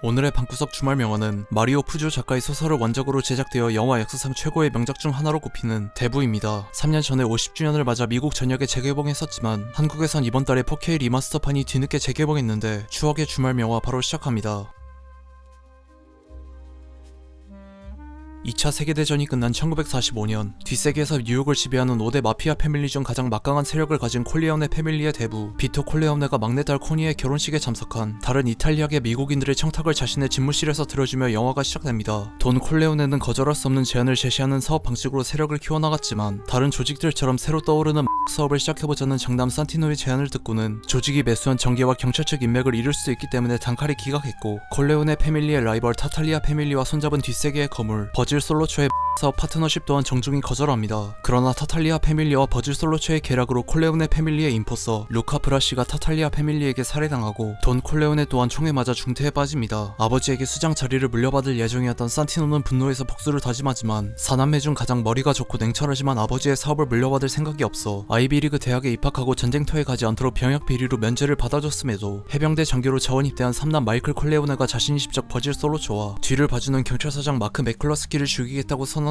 오늘의 방구석 주말 명언은 마리오 푸조 작가의 소설을 원작으로 제작되어 영화 역사상 최고의 명작 중 하나로 꼽히는 대부입니다. 3년 전에 50주년을 맞아 미국 전역에 재개봉했었지만 한국에선 이번 달에 4K 리마스터판이 뒤늦게 재개봉했는데 추억의 주말 명화 바로 시작합니다. 2차 세계대전이 끝난 1945년 뒷세계에서 뉴욕을 지배하는 5대 마피아 패밀리 중 가장 막강한 세력을 가진 콜레오네 패밀리의 대부 비토 콜레오네가 막내딸 코니의 결혼식에 참석한 다른 이탈리아계 미국인들의 청탁을 자신의 집무실에서 들어주며 영화가 시작됩니다. 돈 콜레오네는 거절할 수 없는 제안을 제시하는 사업 방식으로 세력을 키워나갔지만 다른 조직들처럼 새로 떠오르는 사업을 시작해보자는 장남 산티노의 제안을 듣고는 조직이 매수한 정계와 경찰 측 인맥을 잃을 수 있기 때문에 단칼에 기각했고 콜레오네 패밀리의 라이벌 타탈리아 패밀리와 손잡은 뒷세계의 거물 버질 솔로초의 사업 파트너십 또한 정중히 거절합니다. 그러나 타탈리아 패밀리와 버질 솔로초의 계략으로 콜레오네 패밀리의 인포서 루카 브라시가 타탈리아 패밀리에게 살해당하고 돈 콜레오네 또한 총에 맞아 중태에 빠집니다. 아버지에게 수장 자리를 물려받을 예정이었던 산티노는 분노해서 복수를 다짐하지만 사남매 중 가장 머리가 좋고 냉철하지만 아버지의 사업을 물려받을 생각이 없어 아이비리그 대학에 입학하고 전쟁터에 가지 않도록 병역 비리로 면제를 받아줬음에도 해병대 장교로 자원 입대한 삼남 마이클 콜레오네가 자신이 직접 버질 솔로초와 뒤를 봐주는 경찰서장 마크 맥클러스키를 죽이겠다고 선언합니다.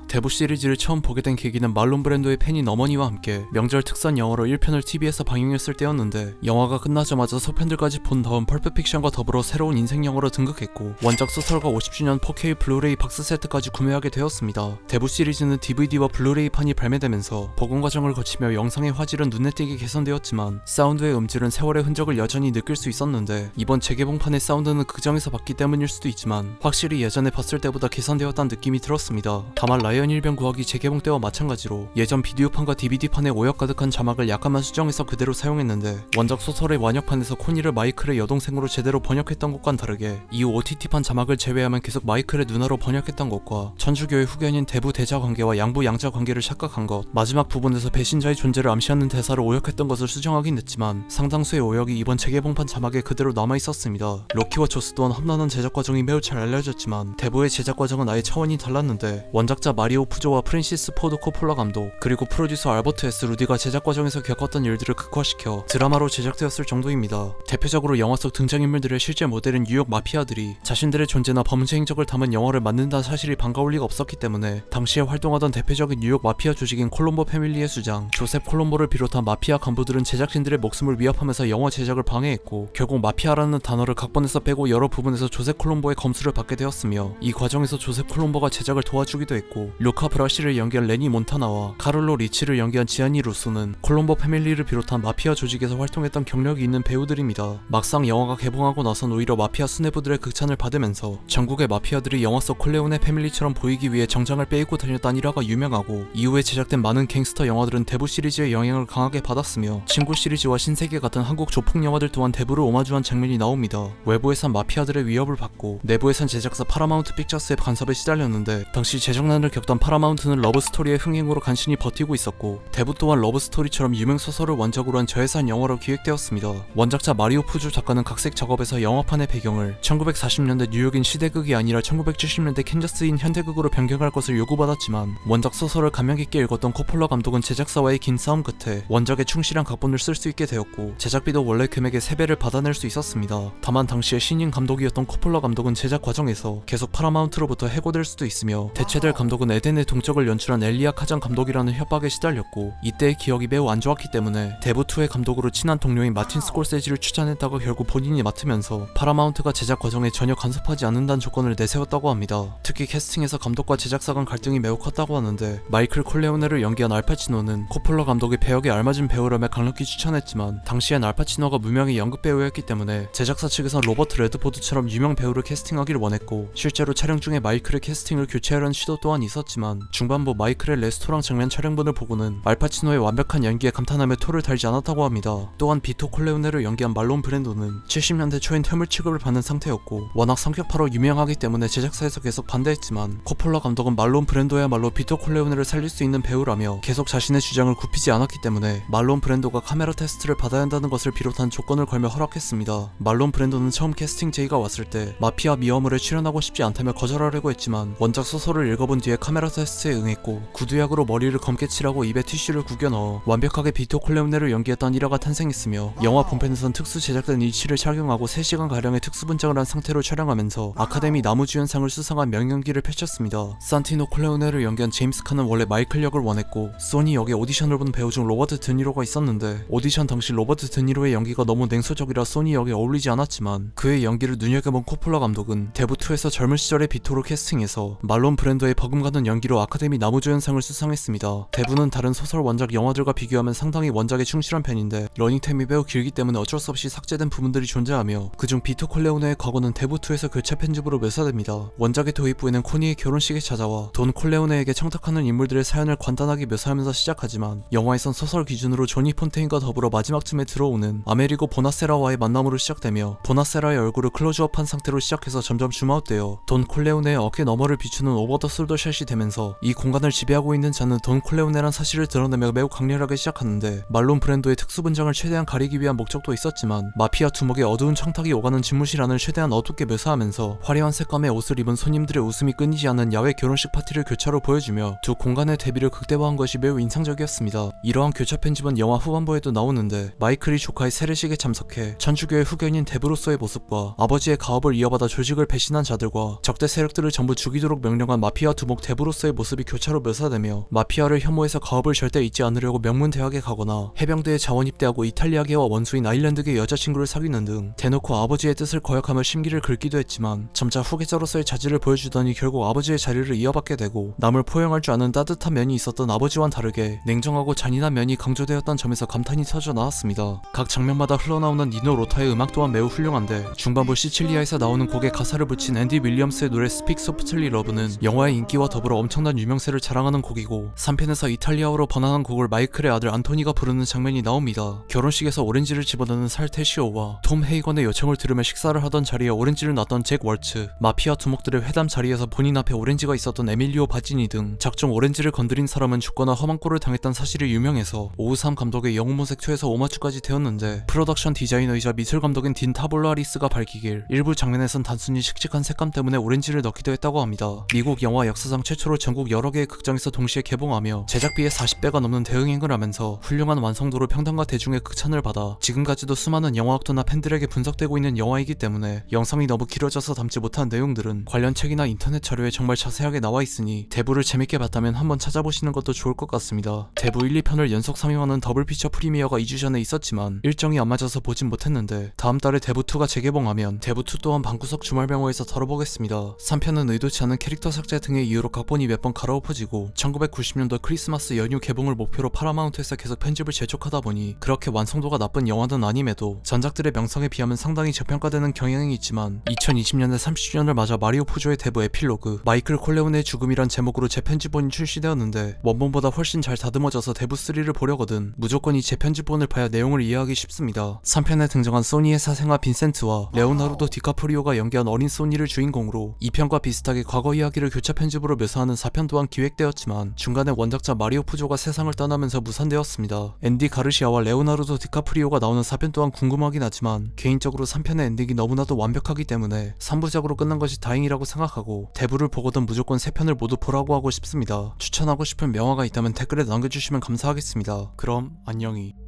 대부 시리즈를 처음 보게 된 계기는 말론 브랜도의 팬인 어머니와 함께 명절 특선 영화로 1편을 TV에서 방영했을 때였는데 영화가 끝나자마자 소편들까지 본 다음 펄프 픽션과 더불어 새로운 인생 영화로 등극했고 원작 소설과 50주년 4K 블루레이 박스 세트까지 구매하게 되었습니다. 대부 시리즈는 DVD와 블루레이판이 발매되면서 복원 과정을 거치며 영상의 화질은 눈에 띄게 개선되었지만 사운드의 음질은 세월의 흔적을 여전히 느낄 수 있었는데 이번 재개봉판의 사운드는 극장에서 봤기 때문일 수도 있지만 확실히 예전에 봤을 때보다 개선되었다는 느낌이 들었습니다. 다만 라이언 일병 구하기 재개봉 때와 마찬가지로 예전 비디오판과 DVD판에 오역 가득한 자막을 약간만 수정해서 그대로 사용했는데 원작 소설의 완역판에서 코니를 마이클의 여동생으로 제대로 번역했던 것과는 다르게 이후 OTT판 자막을 제외하면 계속 마이클의 누나로 번역했던 것과 천주교의 후견인 대부 대자 관계와 양부 양자 관계를 착각한 것, 마지막 부분에서 배신자의 존재를 암시하는 대사를 오역했던 것을 수정하긴 했지만 상당수의 오역이 이번 재개봉판 자막에 그대로 남아있었습니다. 로키와 조스 또한 험난한 제작 과정이 매우 잘 알려졌지만 대부의 제작 과정은 아예 차원이 달랐는데 원작자 마리오 푸조와 프랜시스 포드 코폴라 감독 그리고 프로듀서 알버트 S 루디가 제작 과정에서 겪었던 일들을 극화시켜 드라마로 제작되었을 정도입니다. 대표적으로 영화 속 등장인물들의 실제 모델인 뉴욕 마피아들이 자신들의 존재나 범죄 행적을 담은 영화를 만든다는 사실이 반가울 리가 없었기 때문에 당시에 활동하던 대표적인 뉴욕 마피아 조직인 콜롬보 패밀리의 수장 조셉 콜롬보를 비롯한 마피아 간부들은 제작진들의 목숨을 위협하면서 영화 제작을 방해했고 결국 마피아라는 단어를 각본에서 빼고 여러 부분에서 조셉 콜롬보의 검수를 받게 되었으며 이 과정에서 조셉 콜롬보가 제작을 도와주기도 했고 루카 브라시를 연기한 레니 몬타나와 카를로 리치를 연기한 지아니 루소는 콜롬보 패밀리를 비롯한 마피아 조직에서 활동했던 경력이 있는 배우들입니다. 막상 영화가 개봉하고 나선 오히려 마피아 수뇌부들의 극찬을 받으면서 전국의 마피아들이 영화 속 콜레오네 패밀리처럼 보이기 위해 정장을 빼입고 다녔다는 일화가 유명하고 이후에 제작된 많은 갱스터 영화들은 대부 시리즈의 영향을 강하게 받았으며 친구 시리즈와 신세계 같은 한국 조폭 영화들 또한 대부를 오마주한 장면이 나옵니다. 외부에선 마피아들의 위협을 받고 내부에선 제작사 파라마운트 픽처스의 간섭에 시달렸는데 당시 재정난을 겪던 파라마운트는 러브스토리의 흥행으로 간신히 버티고 있었고 대부 또한 러브스토리처럼 유명 소설을 원작으로 한 저예산 영화로 기획되었습니다. 원작자 마리오 푸조 작가는 각색 작업에서 영화판의 배경을 1940년대 뉴욕인 시대극이 아니라 1970년대 캔자스인 현대극으로 변경할 것을 요구받았지만 원작 소설을 감명 깊게 읽었던 코폴라 감독은 제작사와의 긴 싸움 끝에 원작에 충실한 각본을 쓸 수 있게 되었고 제작비도 원래 금액의 3배를 받아낼 수 있었습니다. 다만 당시에 신인 감독이었던 코폴라 감독은 제작 과정에서 계속 파라마운트로부터 해고될 수도 있으며 대체될 감독은 에덴의 동적을 연출한 엘리아 카잔 감독이라는 협박에 시달렸고 이때의 기억이 매우 안 좋았기 때문에 대부2의 감독으로 친한 동료인 마틴 스콜세지를 추천했다가 결국 본인이 맡으면서 파라마운트가 제작 과정에 전혀 간섭하지 않는다는 조건을 내세웠다고 합니다. 특히 캐스팅에서 감독과 제작사 간 갈등이 매우 컸다고 하는데 마이클 콜레오네를 연기한 알파치노는 코폴라 감독이 배역에 알맞은 배우라며 강력히 추천했지만 당시엔 알파치노가 무명의 연극 배우였기 때문에 제작사 측에선 로버트 레드포드처럼 유명 배우를 캐스팅하기를 원했고 실제로 촬영 중에 마이클의 캐스팅을 교체하려는 시도 또한 있었지만 중반부 마이클의 레스토랑 장면 촬영본을 보고는 알파치노의 완벽한 연기에 감탄하며 토를 달지 않았다고 합니다. 또한 비토 콜레오네를 연기한 말론 브랜도는 70년대 초엔 퇴물 취급을 받는 상태였고 워낙 성격파로 유명하기 때문에 제작사에서 계속 반대했지만 코폴라 감독은 말론 브랜도야말로 비토 콜레오네를 살릴 수 있는 배우라며 계속 자신의 주장을 굽히지 않았기 때문에 말론 브랜도가 카메라 테스트를 받아야 한다는 것을 비롯한 조건을 걸며 허락했습니다. 말론 브랜도는 처음 캐스팅 제의가 왔을 때 마피아 미어물에 출연하고 싶지 않다며 거절하려고 했지만 원작 소설을 소설을 읽어본 뒤에 카메라 테스트에 응했고 구두약으로 머리를 검게 칠하고 입에 티슈를 구겨 넣어 완벽하게 비토 콜레오네를 연기했던 1화가 탄생했으며 영화 본편에선 특수 제작된 일치를 착용하고 3시간가량의 특수 분장을 한 상태로 촬영하면서 아카데미 나무주연상을 수상한 명연기를 펼쳤습니다. 산티노 콜레오네를 연기한 제임스 칸은 원래 마이클 역을 원했고 소니 역에 오디션을 본 배우 중 로버트 드니로가 있었는데 오디션 당시 로버트 드니로의 연기가 너무 냉소적이라 소니 역에 어울리지 않았지만 그의 연기를 눈여겨본 코폴라 감독은 대부2에서 젊은 시절의 비토로 캐스팅해서 말론 브랜도의 버금가는 연기로 아카데미 나무조연상을 수상했습니다. 대부는 다른 소설 원작 영화들과 비교하면 상당히 원작에 충실한 편인데 러닝타임이 매우 길기 때문에 어쩔 수 없이 삭제된 부분들이 존재하며 그중 비토 콜레오네의 과거는 대부2에서 교체 편집으로 묘사됩니다. 원작의 도입부에는 코니의 결혼식에 찾아와 돈 콜레오네에게 청탁하는 인물들의 사연을 간단하게 묘사하면서 시작하지만 영화에선 소설 기준으로 조니 폰테인과 더불어 마지막쯤에 들어오는 아메리고 보나세라와의 만남으로 시작되며 보나세라의 얼굴을 클로즈업한 상태로 시작해서 점점 줌아웃되어 돈 콜레오네의 어깨 너머를 비추는 오버 더 솔더샷이 되면서 이 공간을 지배하고 있는 자는 돈 콜레오네란 사실을 드러내며 매우 강렬하게 시작하는데 말론 브랜도의 특수 분장을 최대한 가리기 위한 목적도 있었지만 마피아 두목의 어두운 청탁이 오가는 집무실 안을 최대한 어둡게 묘사하면서 화려한 색감의 옷을 입은 손님들의 웃음이 끊이지 않는 야외 결혼식 파티를 교차로 보여주며 두 공간의 대비를 극대화한 것이 매우 인상적이었습니다. 이러한 교차 편집은 영화 후반부에도 나오는데 마이클이 조카의 세례식에 참석해 천주교의 후견인 데브로서의 모습과 아버지의 가업을 이어받아 조직을 배신한 자들과 적대 세력들을 전부 죽이도록 명령한 마피아 두목 데브로서의 모습이 교차로 묘사되며 마피아를 혐오해서 가업을 절대 잊지 않으려고 명문대학에 가거나 해병대에 자원 입대하고 이탈리아계와 원수인 아일랜드계 여자친구를 사귀는 등 대놓고 아버지의 뜻을 거역하며 심기를 긁기도 했지만 점차 후계자로서의 자질을 보여주더니 결국 아버지의 자리를 이어받게 되고 남을 포용할 줄 아는 따뜻한 면이 있었던 아버지와는 다르게 냉정하고 잔인한 면이 강조되었던 점에서 감탄이 터져 나왔습니다. 각 장면마다 흘러나오는 니노 로타의 음악 또한 매우 훌륭한데 중반부 시칠리아에서 나오는 곡에 가사를 붙인 앤디 윌리엄스의 노래 Speak Softly Love는 영화의 인기와 더불어 엄청난 유명세를 자랑하는 곡이고 3편에서 이탈리아어로 번안한 곡을 마이클의 아들 안토니가 부르는 장면이 나옵니다. 결혼식에서 오렌지를 집어넣는 살테시오와 톰 헤이건의 요청을 들으며 식사를 하던 자리에 오렌지를 놨던 잭 월츠, 마피아 두목들의 회담 자리에서 본인 앞에 오렌지가 있었던 에밀리오 바지니 등 작정 오렌지를 건드린 사람은 죽거나 험한 꼴을 당했다는 사실이 유명해서 오우삼 감독의 영웅모색 2에서 오마주까지 되었는데 프로덕션 디자이너이자 미술 감독인 딘 타볼라리스가 밝히길 일부 장면에선 단순히 씩씩한 색감 때문에 오렌지를 넣기도 했다고 합니다. 미국 영화 역사상 최초로 전국 여러 개의 극장에서 동시에 개봉하며 제작비의 40배가 넘는 대응행을 하면서 훌륭한 완성도로 평단과 대중의 극찬을 받아 지금까지도 수많은 영화학도나 팬들에게 분석되고 있는 영화이기 때문에 영상이 너무 길어져서 담지 못한 내용들은 관련 책이나 인터넷 자료에 정말 자세하게 나와 있으니 대부를 재밌게 봤다면 한번 찾아보시는 것도 좋을 것 같습니다. 대부 1, 2편을 연속 상영하는 더블 피처 프리미어가 2주 전에 있었지만 일정이 안 맞아서 보진 못했는데 다음 달에 대부2가 재개봉하면 대부2 또한 방구석 주말병원에서 다뤄보겠습니다. 3편은 의도치 않은 캐릭터 삭제 등의 이유로 각본이 몇 번 갈아엎어지고 1990년도 크리스마스 연휴 개봉을 목표로 파라마운트에서 계속 편집을 재촉하다 보니 그렇게 완성도가 나쁜 영화는 아님에도 전작들의 명성에 비하면 상당히 저평가되는 경향이 있지만 2020년에 30주년을 맞아 마리오 푸조의 대부 에필로그 마이클 콜레오네의 죽음이란 제목으로 재편집본이 출시되었는데 원본보다 훨씬 잘 다듬어져서 대부3를 보려거든 무조건 이 재편집본을 봐야 내용을 이해하기 쉽습니다. 3편에 등장한 소니의 사생아 빈센트와 레오나르도 디카프리오가 연기한 어린 소니를 주인공으로 2편과 비슷하게 과거 이야기를 교차 편집으로 묘사하는 4편 또한 기획되었지만 중간에 원작자 마리오 푸조가 세상을 떠나면서 무산되었습니다. 앤디 가르시아와 레오나르도 디카프리오가 나오는 4편 또한 궁금하긴 하지만 개인적으로 3편의 엔딩이 너무나도 완벽하기 때문에 3부작으로 끝난 것이 다행이라고 생각하고 대부를 보거든 무조건 3편을 모두 보라고 하고 싶습니다. 추천하고 싶은 명화가 있다면 댓글에 남겨주시면 감사하겠습니다. 그럼 안녕히.